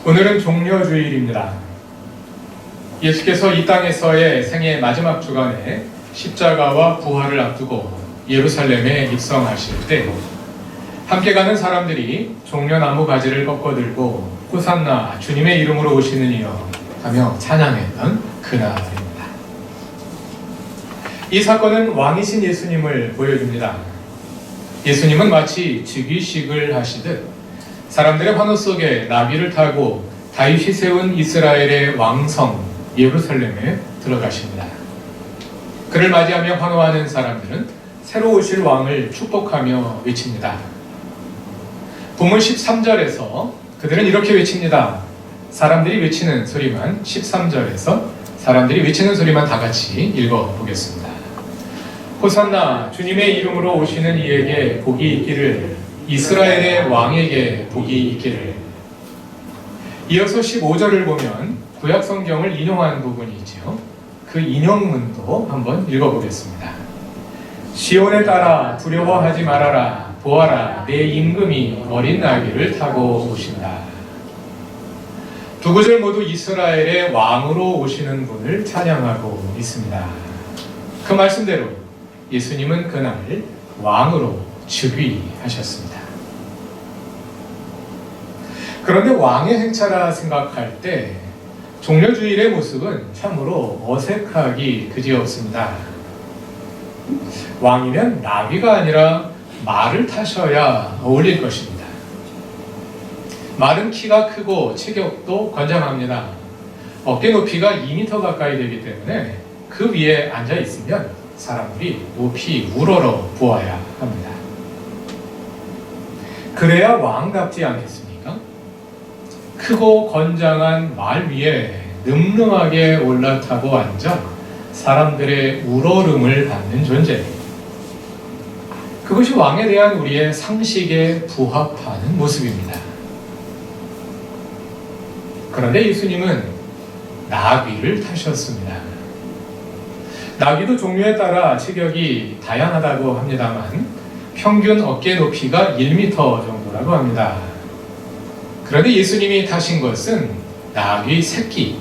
오늘은 종려주일입니다. 예수께서 이 땅에서의 생애 마지막 주간에 십자가와 부활을 앞두고 예루살렘에 입성하실 때 함께 가는 사람들이 종려나무 가지를 꺾어들고 호산나 주님의 이름으로 오시는 이여 하며 찬양했던 그날입니다. 이 사건은 왕이신 예수님을 보여줍니다. 예수님은 마치 즉위식을 하시듯 사람들의 환호 속에 나귀를 타고 다윗이 세운 이스라엘의 왕성 예루살렘에 들어가십니다. 그를 맞이하며 환호하는 사람들은 새로 오실 왕을 축복하며 외칩니다. 본문 13절에서 그들은 이렇게 외칩니다. 사람들이 외치는 소리만 13절에서 사람들이 외치는 소리만 다 같이 읽어보겠습니다. 호산나 주님의 이름으로 오시는 이에게 복이 있기를, 이스라엘의 왕에게 복이 있기를. 이어서 15절을 보면 구약 성경을 인용한 부분이 있죠. 그 인용문도 한번 읽어보겠습니다. 시온에 따라 두려워하지 말아라. 보아라, 내 임금이 어린 나귀를 타고 오신다. 두 구절 모두 이스라엘의 왕으로 오시는 분을 찬양하고 있습니다. 그 말씀대로 예수님은 그날 왕으로 즉위하셨습니다. 그런데 왕의 행차라 생각할 때 종려주일의 모습은 참으로 어색하기 그지없습니다. 왕이면 나귀가 아니라 말을 타셔야 어울릴 것입니다. 말은 키가 크고 체격도 건장합니다. 어깨 높이가 2m 가까이 되기 때문에 그 위에 앉아 있으면 사람들이 높이 우러러 보아야 합니다. 그래야 왕답지 않겠습니까? 크고 건장한 말 위에 늠름하게 올라타고 앉아 사람들의 우러름을 받는 존재. 그것이 왕에 대한 우리의 상식에 부합하는 모습입니다. 그런데 예수님은 나귀를 타셨습니다. 나귀도 종류에 따라 체격이 다양하다고 합니다만 평균 어깨 높이가 1m 정도라고 합니다. 그런데 예수님이 타신 것은 나귀 새끼,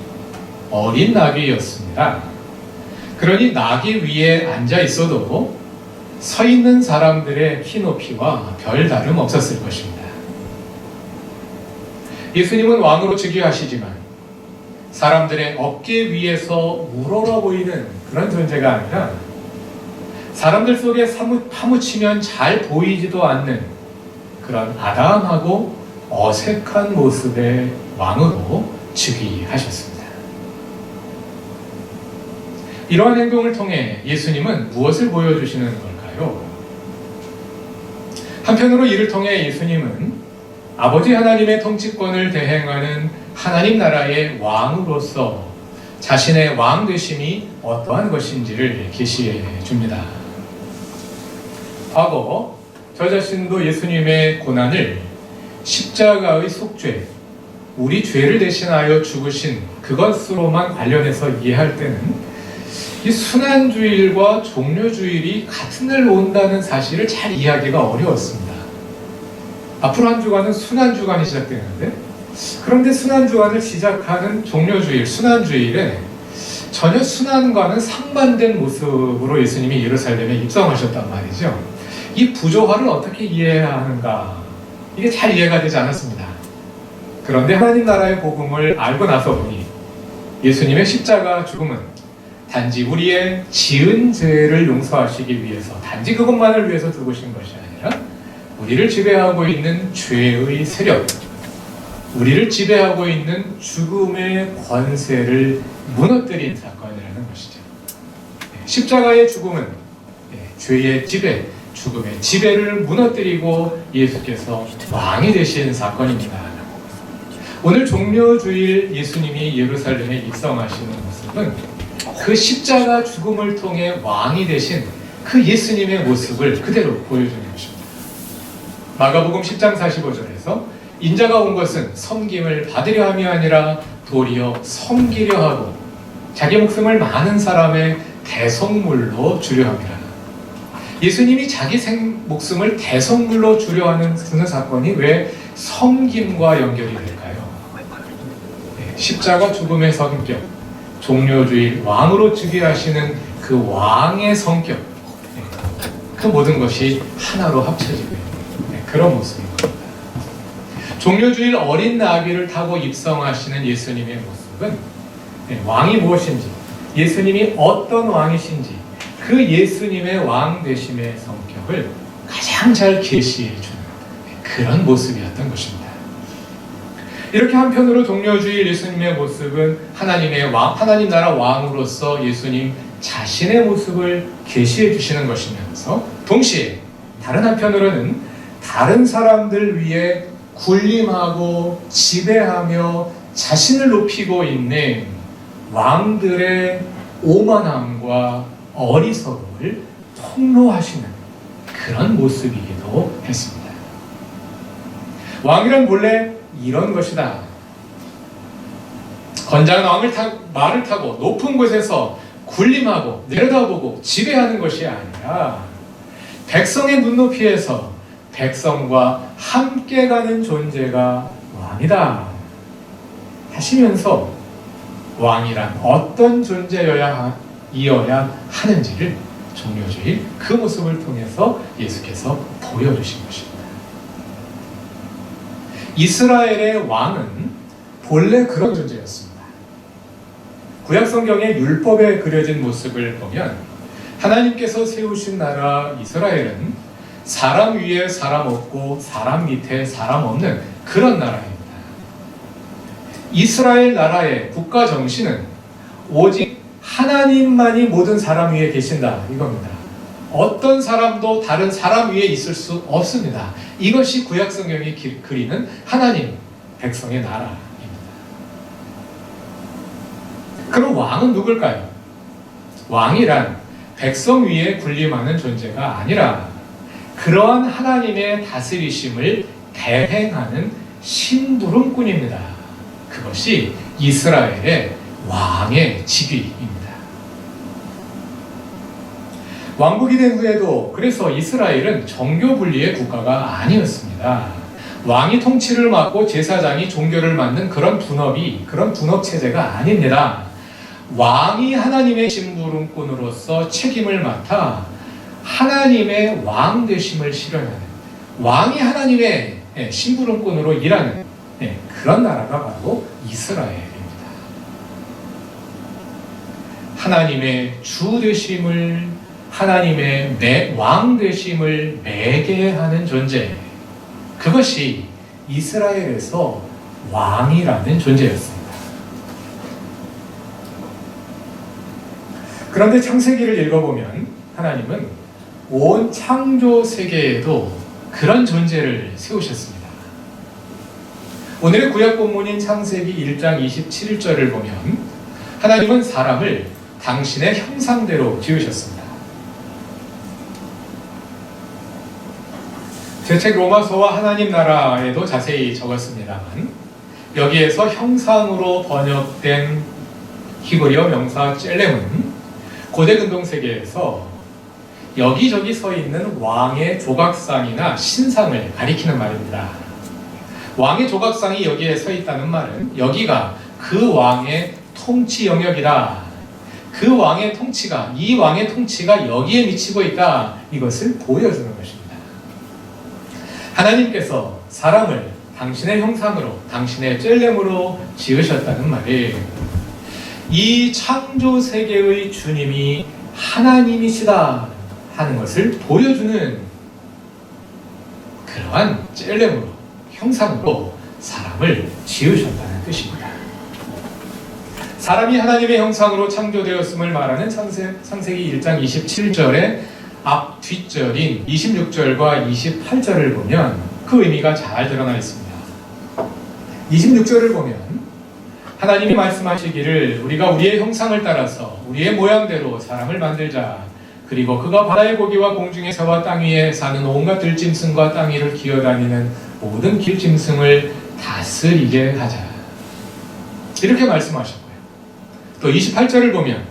어린 나귀였습니다. 그러니 나귀 위에 앉아 있어도 서 있는 사람들의 키 높이와 별 다름 없었을 것입니다. 예수님은 왕으로 즉위하시지만 사람들의 어깨 위에서 우러러 보이는 그런 존재가 아니라 사람들 속에 파묻히면 잘 보이지도 않는 그런 아담하고 어색한 모습의 왕으로 즉위하셨습니다. 이러한 행동을 통해 예수님은 무엇을 보여주시는 걸까요? 한편으로 이를 통해 예수님은 아버지 하나님의 통치권을 대행하는 하나님 나라의 왕으로서 자신의 왕 되심이 어떠한 것인지를 계시해 줍니다. 과거 저 자신도 예수님의 고난을 십자가의 속죄, 우리 죄를 대신하여 죽으신 그것으로만 관련해서 이해할 때는 이 순환주일과 종려주일이 같은 날 온다는 사실을 잘 이해하기가 어려웠습니다. 앞으로 한 주간은 순환주간이 시작되는데, 그런데 순환주간을 시작하는 종려주일, 순환주일에 전혀 순환과는 상반된 모습으로 예수님이 예루살렘에 입성하셨단 말이죠. 이 부조화를 어떻게 이해해야 하는가, 이게 잘 이해가 되지 않았습니다. 그런데 하나님 나라의 복음을 알고 나서 보니 예수님의 십자가 죽음은 단지 우리의 지은 죄를 용서하시기 위해서, 단지 그것만을 위해서 죽으신 것이 아니라 우리를 지배하고 있는 죄의 세력, 우리를 지배하고 있는 죽음의 권세를 무너뜨린 사건이라는 것이죠. 십자가의 죽음은 죄의 지배, 죽음의 지배를 무너뜨리고 예수께서 왕이 되신 사건입니다. 오늘 종려주일 예수님이 예루살렘에 입성하시는 모습은 그 십자가 죽음을 통해 왕이 되신 그 예수님의 모습을 그대로 보여주는 것입니다. 마가복음 10장 45절에서 인자가 온 것은 섬김을 받으려 함이 아니라 도리어 섬기려 하고 자기 목숨을 많은 사람의 대속물로 주려 함이라. 예수님이 자기 목숨을 대속물로 주려 하는 사건이 왜 섬김과 연결이 될까요? 십자가 죽음의 성격, 종려주의 왕으로 즉위하시는 그 왕의 성격, 그 모든 것이 하나로 합쳐지는 그런 모습인 겁니다. 종려주일 어린 나귀를 타고 입성하시는 예수님의 모습은 왕이 무엇인지, 예수님이 어떤 왕이신지, 그 예수님의 왕 되심의 성격을 가장 잘 계시해 주는 그런 모습이었던 것입니다. 이렇게 한편으로 종려주일 예수님의 모습은 하나님의 왕, 하나님 나라 왕으로서 예수님 자신의 모습을 계시해 주시는 것이면서 동시에 다른 한편으로는 다른 사람들 위해 군림하고 지배하며 자신을 높이고 있는 왕들의 오만함과 어리석음을 폭로하시는 그런 모습이기도 했습니다. 왕이란 본래 이런 것이다. 건장한 말을 타고 높은 곳에서 군림하고 내려다보고 지배하는 것이 아니라 백성의 눈높이에서 백성과 함께 가는 존재가 왕이다 하시면서 왕이란 어떤 존재여야 하는지를 종려주일 그 모습을 통해서 예수께서 보여주신 것입니다. 이스라엘의 왕은 본래 그런 존재였습니다. 구약성경의 율법에 그려진 모습을 보면 하나님께서 세우신 나라 이스라엘은 사람 위에 사람 없고 사람 밑에 사람 없는 그런 나라입니다. 이스라엘 나라의 국가 정신은 오직 하나님만이 모든 사람 위에 계신다 이겁니다. 어떤 사람도 다른 사람 위에 있을 수 없습니다. 이것이 구약성경이 그리는 하나님 백성의 나라입니다. 그럼 왕은 누굴까요? 왕이란 백성 위에 군림하는 존재가 아니라 그러한 하나님의 다스리심을 대행하는 심부름꾼입니다. 그것이 이스라엘의 왕의 직위입니다. 왕국이 된 후에도 그래서 이스라엘은 정교 분리의 국가가 아니었습니다. 왕이 통치를 맡고 제사장이 종교를 맡는 그런 분업 체제가 아닙니다. 왕이 하나님의 심부름꾼으로서 책임을 맡아 하나님의 왕 되심을 실현하는, 왕이 하나님의 심부름꾼으로 일하는 그런 나라가 바로 이스라엘입니다. 하나님의 주 되심을, 하나님의 왕 되심을 매개하는 존재, 그것이 이스라엘에서 왕이라는 존재였습니다. 그런데 창세기를 읽어보면 하나님은 온 창조 세계에도 그런 존재를 세우셨습니다. 오늘의 구약 본문인 창세기 1장 27절을 보면 하나님은 사람을 당신의 형상대로 지으셨습니다. 제 책 로마서와 하나님 나라에도 자세히 적었습니다만 여기에서 형상으로 번역된 히브리어 명사 첼렘은 고대 근동 세계에서 여기저기 서 있는 왕의 조각상이나 신상을 가리키는 말입니다. 왕의 조각상이 여기에 서 있다는 말은 여기가 그 왕의 통치 영역이다. 그 왕의 통치가, 이 왕의 통치가 여기에 미치고 있다. 이것을 보여주는 것입니다. 하나님께서 사람을 당신의 형상으로, 당신의 젤렘으로 지으셨다는 말이 이 창조 세계의 주님이 하나님이시다 하는 것을 보여주는 그러한 젤렘으로, 형상으로 사람을 지으셨다는 뜻입니다. 사람이 하나님의 형상으로 창조되었음을 말하는 창세기 1장 27절의 앞 뒷절인 26절과 28절을 보면 그 의미가 잘 드러나 있습니다. 26절을 보면 하나님이 말씀하시기를 우리가 우리의 형상을 따라서 우리의 모양대로 사람을 만들자. 그리고 그가 바다의 고기와 공중의 새와 땅 위에 사는 온갖 들짐승과 땅 위를 기어다니는 모든 길짐승을 다스리게 하자. 이렇게 말씀하셨고요. 또 28절을 보면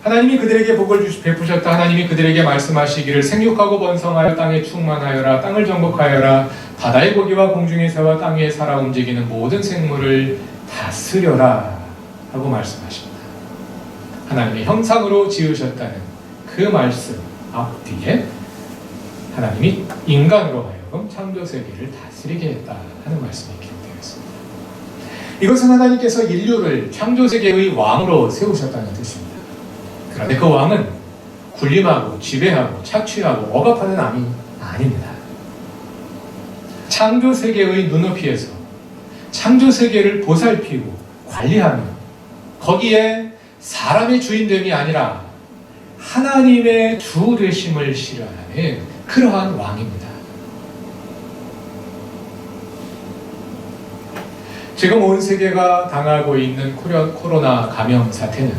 하나님이 그들에게 복을 베푸셨다. 하나님이 그들에게 말씀하시기를 생육하고 번성하여 땅에 충만하여라. 땅을 정복하여라. 바다의 고기와 공중의 새와 땅 위에 살아 움직이는 모든 생물을 다스려라 하고 말씀하십니다. 하나님의 형상으로 지으셨다는 그 말씀 앞뒤에 하나님이 인간으로 하여금 창조 세계를 다스리게 했다 하는 말씀이 기록되어 있습니다. 이것은 하나님께서 인류를 창조 세계의 왕으로 세우셨다는 뜻입니다. 그런데 그 왕은 군림하고 지배하고 착취하고 억압하는 왕이 아닙니다. 창조 세계의 눈높이에서 창조 세계를 보살피고 관리하며 거기에 사람의 주인됨이 아니라 하나님의 주 되심을 실현하는 그러한 왕입니다. 지금 온 세계가 당하고 있는 코로나 감염 사태는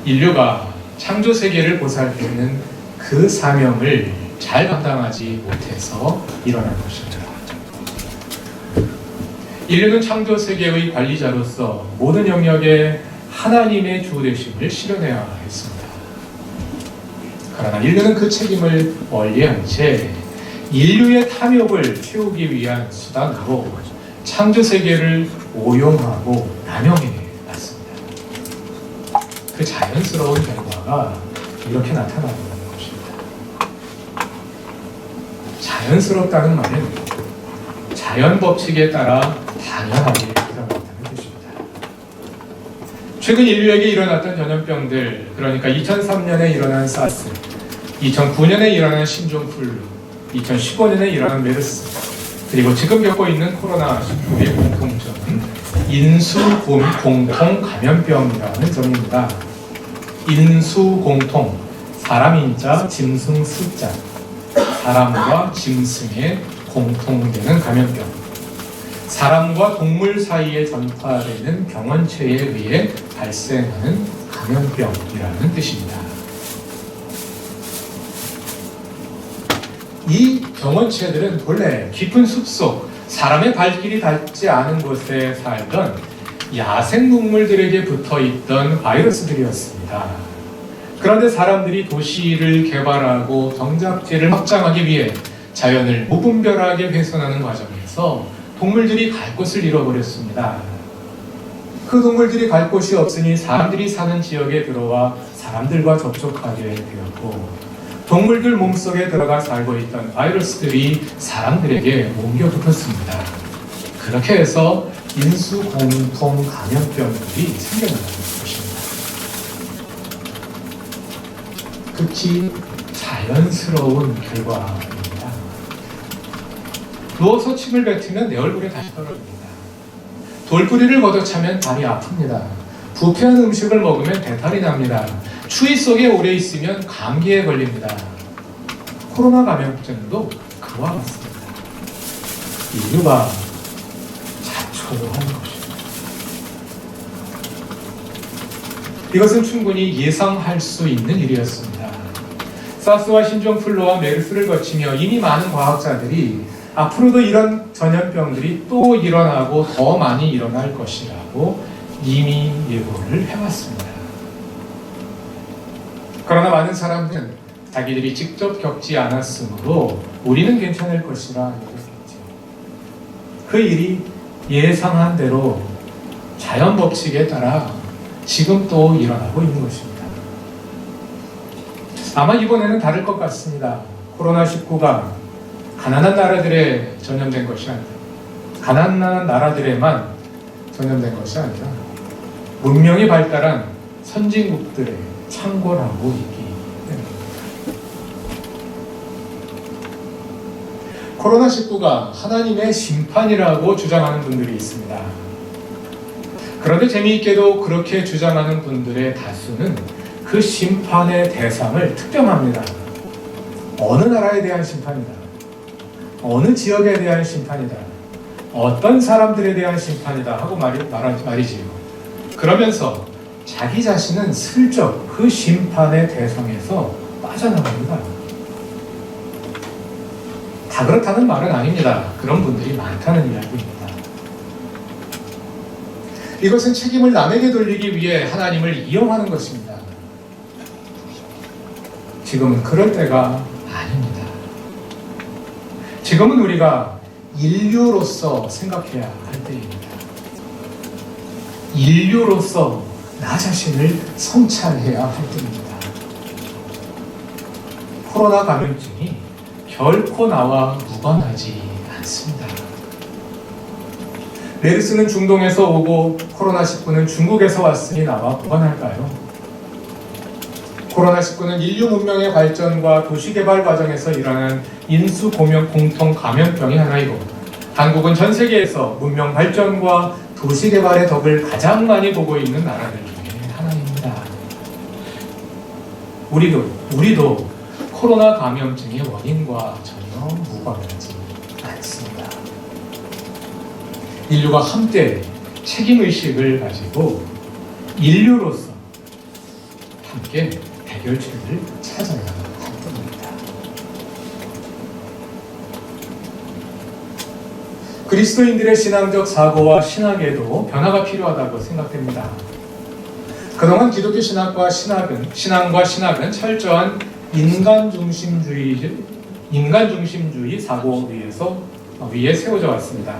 인류가 창조 세계를 보살피는 그 사명을 잘 감당하지 못해서 일어난 것입니다. 인류는 창조 세계의 관리자로서 모든 영역에 하나님의 주 되심을 실현해야 했습니다. 그러나 인류는 그 책임을 멀리한 채 인류의 탐욕을 채우기 위한 수단으로 창조 세계를 오용하고 남용해 왔습니다. 그 자연스러운 결과가 이렇게 나타나는 것입니다. 자연스럽다는 말은 자연 법칙에 따라 당연하게 일어났다는 뜻입니다. 최근 인류에게 일어났던 전염병들, 그러니까 2003년에 일어난 사스, 2009년에 일어난 신종플루, 2015년에 일어난 메르스, 그리고 지금 겪고 있는 코로나19의 공통점은 인수공통 감염병이라는 점입니다. 인수공통, 사람 인자, 짐승 숫자, 사람과 짐승의 공통되는 감염병, 사람과 동물 사이에 전파되는 병원체에 의해 발생하는 감염병이라는 뜻입니다. 이 병원체들은 본래 깊은 숲속, 사람의 발길이 닿지 않은 곳에 살던 야생동물들에게 붙어있던 바이러스들이었습니다. 그런데 사람들이 도시를 개발하고 경작지를 확장하기 위해 자연을 무분별하게 훼손하는 과정에서 동물들이 갈 곳을 잃어버렸습니다. 그 동물들이 갈 곳이 없으니 사람들이 사는 지역에 들어와 사람들과 접촉하게 되었고, 동물들 몸속에 들어가 살고 있던 바이러스들이 사람들에게 옮겨 붙었습니다. 그렇게 해서 인수공통 감염병들이 생겨나는 것입니다. 극히 자연스러운 결과입니다. 누워서 침을 뱉으면 내 얼굴에 다시 떨어집니다. 돌뿌리를 걷어차면 발이 아픕니다. 부패한 음식을 먹으면 배탈이 납니다. 추위 속에 오래 있으면 감기에 걸립니다. 코로나 감염증도 그와 같습니다. 인류가 자초한 것입니다. 이것은 충분히 예상할 수 있는 일이었습니다. 사스와 신종플루와 메르스를 거치며 이미 많은 과학자들이 앞으로도 이런 전염병들이 또 일어나고 더 많이 일어날 것이라고 이미 예고를 해왔습니다. 그러나 많은 사람들은 자기들이 직접 겪지 않았으므로 우리는 괜찮을 것이라 여겼겠죠. 그 일이 예상한 대로 자연 법칙에 따라 지금 또 일어나고 있는 것입니다. 아마 이번에는 다를 것 같습니다. 코로나19가 가난한 나라들에 전염된 것이 아니라, 가난한 나라들에만 전염된 것이 아니라 문명이 발달한 선진국들에 창궐하고 있기 때문입니다. 코로나19가 하나님의 심판이라고 주장하는 분들이 있습니다. 그런데 재미있게도 그렇게 주장하는 분들의 다수는 그 심판의 대상을 특정합니다. 어느 나라에 대한 심판이다, 어느 지역에 대한 심판이다, 어떤 사람들에 대한 심판이다 하고 말이지요. 그러면서 자기 자신은 슬쩍 그 심판의 대상에서 빠져나갑니다. 다 그렇다는 말은 아닙니다. 그런 분들이 많다는 이야기입니다. 이것은 책임을 남에게 돌리기 위해 하나님을 이용하는 것입니다. 지금은 그럴 때가 아닙니다. 지금은 우리가 인류로서 생각해야 할 때입니다. 인류로서 나 자신을 성찰해야 할 때입니다. 코로나 감염증이 결코 나와 무관하지 않습니다. 메르스는 중동에서 오고 코로나19는 중국에서 왔으니 나와 무관할까요? 코로나19는 인류 문명의 발전과 도시개발 과정에서 일어난 인수 공통 감염병이 하나이고, 한국은 전 세계에서 문명 발전과 도시개발의 덕을 가장 많이 보고 있는 나라들 중에 하나입니다. 우리도 코로나 감염증의 원인과 전혀 무관하지 않습니다. 인류가 함께 책임의식을 가지고 인류로서 함께 해결책을 찾아야 할 겁니다. 그리스도인들의 신앙적 사고와 신학에도 변화가 필요하다고 생각됩니다. 그동안 기독교 신앙과 신학은 철저한 인간 중심주의 사고 위에 세워져 왔습니다.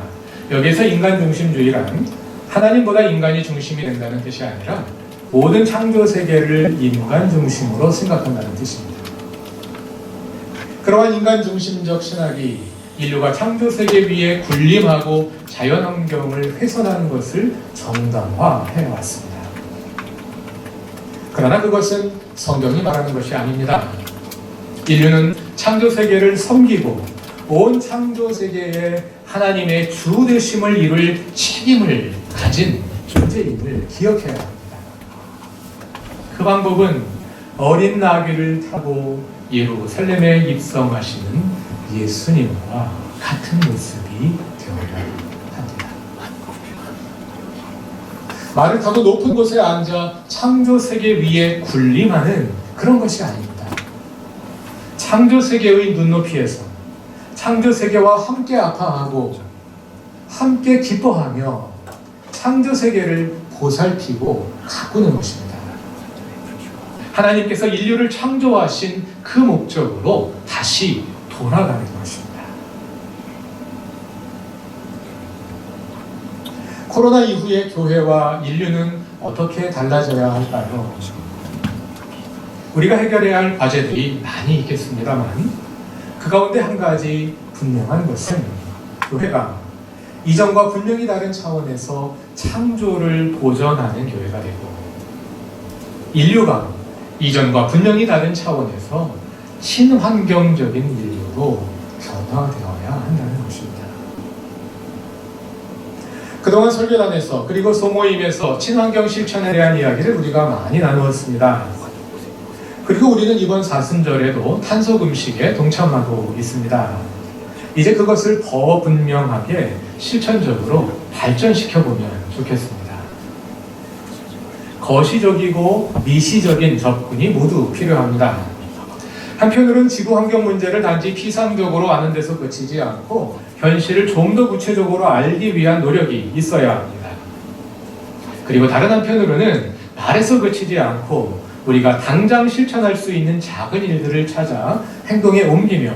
여기서 인간 중심주의란 하나님보다 인간이 중심이 된다는 뜻이 아니라 모든 창조 세계를 인간 중심으로 생각한다는 뜻입니다. 그러한 인간 중심적 신학이 인류가 창조 세계 위에 군림하고 자연 환경을 훼손하는 것을 정당화해 왔습니다. 그러나 그것은 성경이 말하는 것이 아닙니다. 인류는 창조 세계를 섬기고 온 창조 세계에 하나님의 주 되심을 이룰 책임을 가진 존재임을 기억해야 합니다. 그 방법은 어린 나귀를 타고 예루살렘에 입성하시는 예수님과 같은 모습이 되어야 합니다. 말을 타고 높은 곳에 앉아 창조 세계 위에 군림하는 그런 것이 아닙니다. 창조 세계의 눈높이에서 창조 세계와 함께 아파하고 함께 기뻐하며 창조 세계를 보살피고 가꾸는 것입니다. 하나님께서 인류를 창조하신 그 목적으로 다시 돌아가는 것입니다. 코로나 이후의 교회와 인류는 어떻게 달라져야 할까요? 우리가 해결해야 할 과제들이 많이 있겠습니다만 그 가운데 한 가지 분명한 것은 교회가 이전과 분명히 다른 차원에서 창조를 보존하는 교회가 되고, 인류가 이전과 분명히 다른 차원에서 친환경적인 인류로 변화되어야 한다는 것입니다. 그동안 설교단에서 그리고 소모임에서 친환경 실천에 대한 이야기를 우리가 많이 나누었습니다. 그리고 우리는 이번 사순절에도 탄소금식에 동참하고 있습니다. 이제 그것을 더 분명하게 실천적으로 발전시켜보면 좋겠습니다. 거시적이고 미시적인 접근이 모두 필요합니다. 한편으로는 지구 환경 문제를 단지 피상적으로 아는 데서 그치지 않고 현실을 좀 더 구체적으로 알기 위한 노력이 있어야 합니다. 그리고 다른 한편으로는 말에서 그치지 않고 우리가 당장 실천할 수 있는 작은 일들을 찾아 행동에 옮기며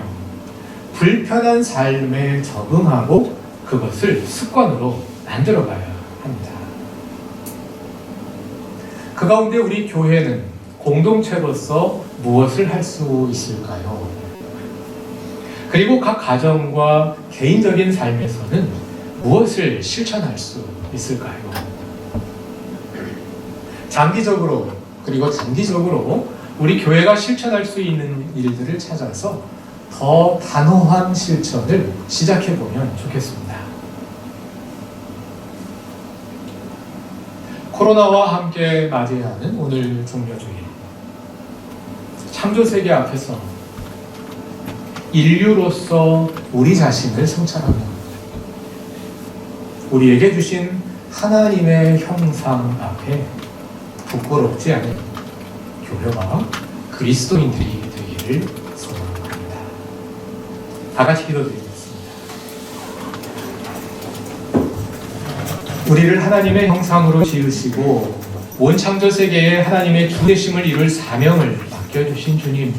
불편한 삶에 적응하고 그것을 습관으로 만들어가야 합니다. 그 가운데 우리 교회는 공동체로서 무엇을 할 수 있을까요? 그리고 각 가정과 개인적인 삶에서는 무엇을 실천할 수 있을까요? 장기적으로 그리고 단기적으로 우리 교회가 실천할 수 있는 일들을 찾아서 더 단호한 실천을 시작해보면 좋겠습니다. 코로나와 함께 맞이하는 오늘 종려주일, 창조세계 앞에서 인류로서 우리 자신을 성찰하며 우리에게 주신 하나님의 형상 앞에 부끄럽지 않은 교회와 그리스도인들이 되기를 소망합니다. 다 같이 기도드리겠습니다. 우리를 하나님의 형상으로 지으시고 온 창조세계에 하나님의 주되심을 이룰 사명을 맡겨주신 주님,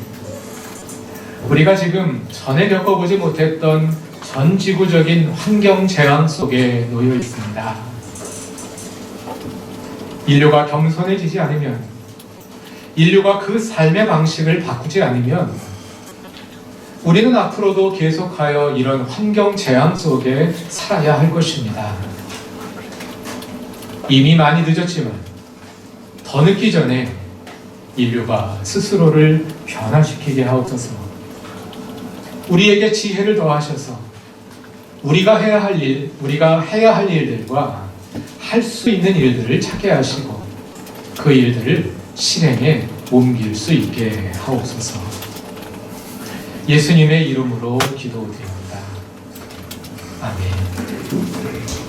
우리가 지금 전에 겪어보지 못했던 전지구적인 환경 재앙 속에 놓여 있습니다. 인류가 겸손해지지 않으면, 인류가 그 삶의 방식을 바꾸지 않으면 우리는 앞으로도 계속하여 이런 환경 재앙 속에 살아야 할 것입니다. 이미 많이 늦었지만 더 늦기 전에 인류가 스스로를 변화시키게 하옵소서. 우리에게 지혜를 더하셔서 우리가 해야 할 일들과 할 수 있는 일들을 찾게 하시고 그 일들을 실행에 옮길 수 있게 하옵소서. 예수님의 이름으로 기도드립니다. 아멘.